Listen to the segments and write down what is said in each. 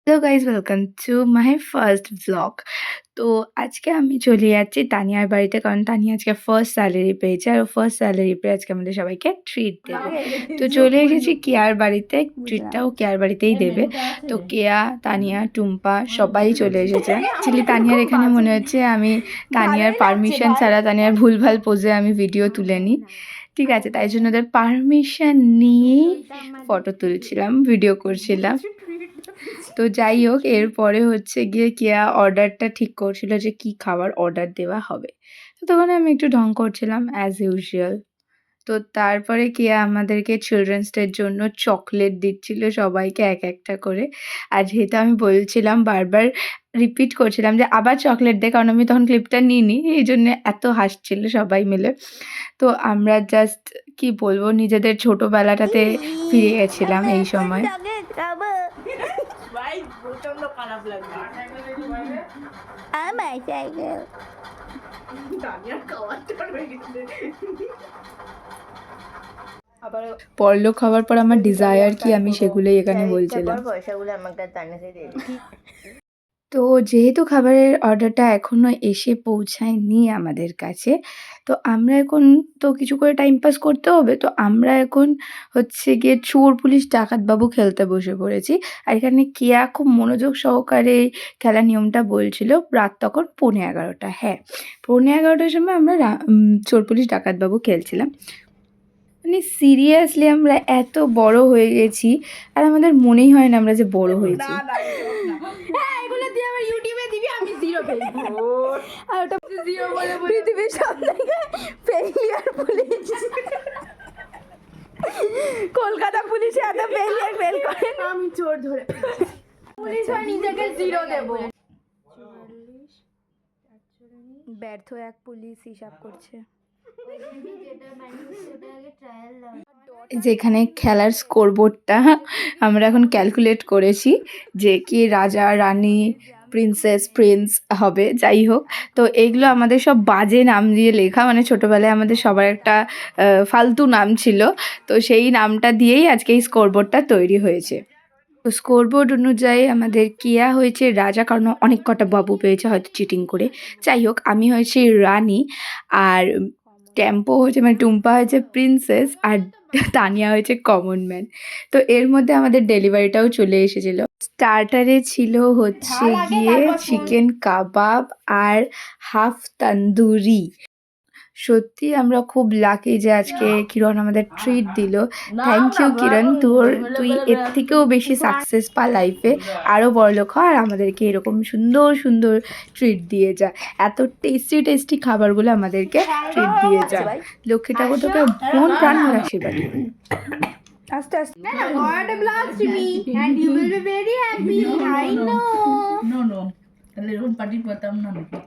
Hello guys, welcome to my first vlog. তো আজকে আমি চলে যাচ্ছি তানিয়ার বাড়িতে, কারণ তানিয়া আজকে ফার্স্ট স্যালারি পেয়েছে আর ফার্স্ট স্যালারি পেয়ে আজকে আমাদের সবাইকে ট্রিট দেবে। তো চলে এসেছি কেয়ার বাড়িতে, ট্রিটটাও কেয়ার বাড়িতেই দেবে। তো কেয়া, তানিয়া, টুম্পা সবাই চলে এসেছে। অ্যাকচুয়ালি তানিয়ার এখানে মনে হচ্ছে আমি তানিয়ার পারমিশন ছাড়া, তানিয়ার ভুলভাল পোজে আমি ভিডিও তুলে নিই। ঠিক আছে, তাই জন্য ওদের পারমিশন নিয়েই ফটো তুলছিলাম, ভিডিও করছিলাম। তো যাই হোক, এরপরে হচ্ছে গিয়ে কেয়া অর্ডারটা ঠিক করছিল যে কি খাবার অর্ডার দেওয়া হবে। তো তখন আমি একটু ঢং করছিলাম অ্যাজ ইউজুয়াল। তো তারপরে কেয়া আমাদেরকে চিলড্রেন্স ডের জন্য চকলেট দিচ্ছিল সবাইকে এক একটা করে। আর যেহেতু আমি বলছিলাম, বারবার রিপিট করছিলাম যে আবার চকলেট দে, কারণ আমি তখন ক্লিপটা নিইনি, এই জন্যে এত হাসছিল সবাই মিলে। তো আমরা জাস্ট কি বলবো, নিজেদের ছোটোবেলাটাতে ফিরে গেছিলাম এই সময়। ভাই প্রচন্ড খারাপ লাগবে। আমার সাইকেল দানিয়ার খাওয়াটা হয়ে গেছে। আবার পরলোক খাওয়ার পর আমার ডিজায়ার কি, আমি সেগুলোই এখানে বলছিলাম। পয়সাগুলো আমাকে তানিয়াকে দিয়ে দিই। তো যেহেতু খাবারের অর্ডারটা এখনও এসে পৌঁছায়নি আমাদের কাছে, তো আমরা এখন তো কিছু করে টাইম পাস করতে হবে। তো আমরা এখন হচ্ছে গিয়ে চোর পুলিশ ডাকাত বাবু খেলতে বসে পড়েছি। আর এখানে কেয়া খুব মনোযোগ সহকারে খেলার নিয়মটা বলছিল। রাত তখন 11:30। হ্যাঁ, 11:30টার সময় আমরা চোর পুলিশ ডাকাত বাবু খেলছিলাম। মানে সিরিয়াসলি আমরা এত বড় হয়ে গেছি আর আমাদের মনেই হয় না আমরা যে বড় হয়েছি। হ্যাঁ, এগুলো দিয়ে আমার ইউটিউবে দিবি, আমি 0 পেয়েছি। আর ওটা 0 বলে পৃথিবীর সব জায়গায় ফেলিয়ার পুলিশ। কলকাতা পুলিশে এত ফেলিয়ার ফেল করে, আমি চোর ধরে পুলিশ হয় নিজেকে 0 দেব। ব্যর্থ এক পুলিশ হিসাব করছে। যেখানে খেলার স্কোরবোর্ডটা আমরা এখন ক্যালকুলেট করেছি যে কি রাজা, রানী, প্রিন্সেস, প্রিন্স হবে, যাই হোক। তো এইগুলো আমাদের সব বাজে নাম দিয়ে লেখা, মানে ছোটোবেলায় আমাদের সবার একটা ফালতু নাম ছিল। তো সেই নামটা দিয়েই আজকে এই স্কোরবোর্ডটা তৈরি হয়েছে। তো স্কোরবোর্ড অনুযায়ী আমাদের কেয়া হয়েছে রাজা, কারণ অনেক কটা বাবু পেয়েছে হয়তো চিটিং করে। যাই হোক, আমি হয়েছি রানী, আর টেম্পো হয়েছে মানে টুম্পা হয়েছে প্রিন্সেস, আর তানিয়া হয়েছে কমন ম্যান। তো এর মধ্যে আমাদের ডেলিভারিটাও চলে এসেছিলো। স্টার্টারে ছিল হচ্ছে গিয়ে চিকেন কাবাব আর হাফ তন্দুরি। সত্যি আমরা খুব লাকি যে আজকে কিরণ আমাদের ট্রিট দিল। থ্যাংক ইউ কিরণ, তুই এর থেকেও বেশি সাকসেস পা লাইফে, আরও বড়লোক হ আর আমাদেরকে এরকম সুন্দর সুন্দর ট্রিট দিয়ে যা। এত টেস্টি টেস্টি খাবারগুলো আমাদেরকে ট্রিট দিয়ে যা। লক্ষ্মী ঠাকুর তোকে মন প্রাণ ভরে আশীর্বাদ করুন। আস্তে আস্তে God bless me and you will be very happy. I know. No তাহলে এরকম পার্টি পেতাম না নাকি?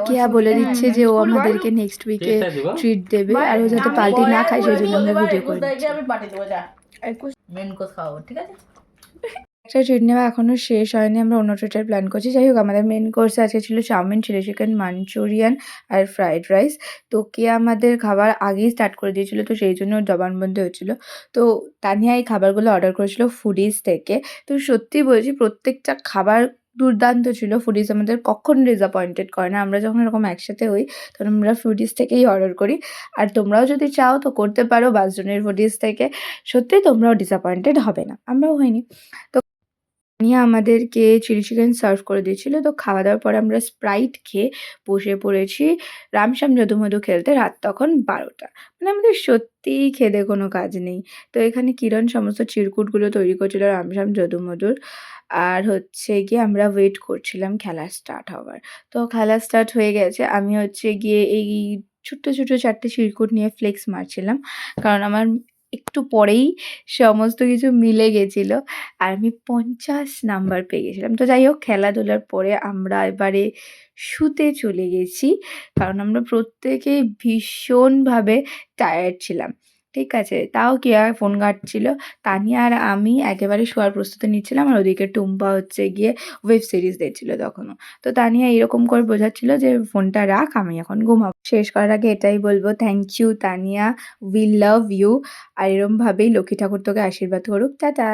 কেয়া বলে দিচ্ছে যে ও আমাদেরকে নেক্সট উইকে ট্রিট দেবে, আর ও যাতে পার্টি না খায় সেই জন্য আমরা ভিডিও করি। আমি পার্টি দেবো, যা মেন কোর্স খাওয়াবো, ঠিক আছে? একটা ট্রিট নেওয়া এখনও শেষ হয়নি, আমরা অন্য ট্রিটের প্ল্যান করছি। যাই হোক, আমাদের মেন কোর্সে আজকে ছিল চাউমিন, চিলি চিকেন, মাঞ্চুরিয়ান আর ফ্রাইড রাইস। তো কে আমাদের খাবার আগেই স্টার্ট করে দিয়েছিল, তো সেই জন্য জবানবন্দি হচ্ছিলো। তো তানিয়া এই খাবারগুলো অর্ডার করেছিল ফুডিজ থেকে। তো সত্যি বলছি, প্রত্যেকটা খাবার দুর্দান্ত ছিল। ফুডিজ আমাদের কখনো ডিসঅ্যাপয়েন্টেড করে না। আমরা যখন এরকম একসাথে হই তখন আমরা ফুডিজ থেকেই অর্ডার করি। আর তোমরাও যদি চাও তো করতে পারো বাসজনের ফুডিজ থেকে। সত্যি তোমরাও ডিসঅ্যাপয়েন্টেড হবে না, আমরাও হইনি। তো নিয়ে আমাদেরকে চিলি চিকেন সার্ভ করে দিয়েছিল। তো খাওয়া দাওয়ার পরে আমরা স্প্রাইট খেয়ে বসে পড়েছি রামশ্যাম যদুমধু খেলতে। রাত তখন 12টা, মানে আমাদের সত্যিই খেদে কোনো কাজ নেই। তো এখানে কিরণ সমস্ত চিরকুটগুলো তৈরি করছিল রামশ্যাম যদুমধুর। আর হচ্ছে গিয়ে আমরা ওয়েট করছিলাম খেলা স্টার্ট হওয়ার। তো খেলা স্টার্ট হয়ে গেছে। আমি হচ্ছে গিয়ে এই ছোট্ট ছোট্ট 4টে চিরকুট নিয়ে ফ্লেক্স মারছিলাম, কারণ আমার একটু পরেই সমস্ত কিছু মিলে গেছিলো আর আমি 50 নাম্বার পেয়ে গেছিলাম। তো যাই হোক, খেলাধুলার পরে আমরা এবারে শুতে চলে গেছি, কারণ আমরা প্রত্যেকেই ভীষণভাবে টায়ার্ড ছিলাম। ঠিক আছে, তাও কেয়া ফোন ঘাঁটছিল, তানিয়া আর আমি একেবারে শোয়ার প্রস্তুতি নিচ্ছিলাম, আর ওদিকে টুম্পা হচ্ছে গিয়ে ওয়েব সিরিজ দেখছিল তখনও। তো তানিয়া এরকম করে বোঝাচ্ছিল যে ফোনটা রাখ, আমি এখন ঘুমাবো। শেষ করার আগে এটাই বলবো, thank you Tania, we love you. আর এরমভাবেই লক্ষ্মী ঠাকুর তোকে আশীর্বাদ করুক। টাটা।